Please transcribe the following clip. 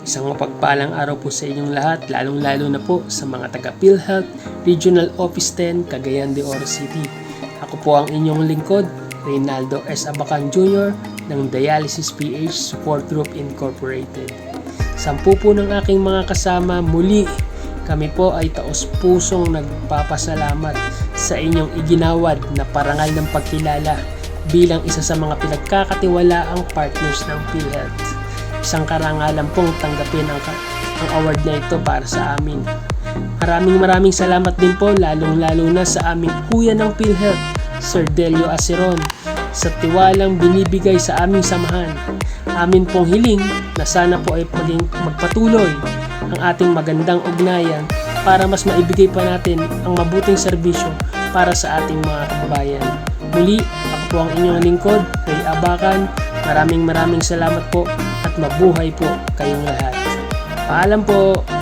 Isang mapagpalang araw po sa inyong lahat, lalong-lalo na po sa mga taga PhilHealth Regional Office 10, Cagayan de Oro City. Ako po ang inyong lingkod, Reynaldo S. Abacan Jr. ng Dialysis PH Support Group Incorporated. 10 po ng aking mga kasama, muli kami po ay taos-pusong nagpapasalamat sa inyong iginawad na parangal ng pagkilala bilang isa sa mga pinagkakatiwalaang partners ng PhilHealth. Isang karangalan pong tanggapin ang award na ito para sa amin. Maraming salamat din po lalong-lalo na sa aming kuya ng PhilHealth, Sir Delio Aceron, sa tiwalang binibigay sa aming samahan. Amin pong hiling na sana po ay magpatuloy ang ating magandang ugnayan para mas maibigay pa natin ang mabuting serbisyo para sa ating mga kababayan. Muli, ako po ang inyong lingkod, Ray Abacan. Maraming salamat po at mabuhay po kayong lahat. Paalam po!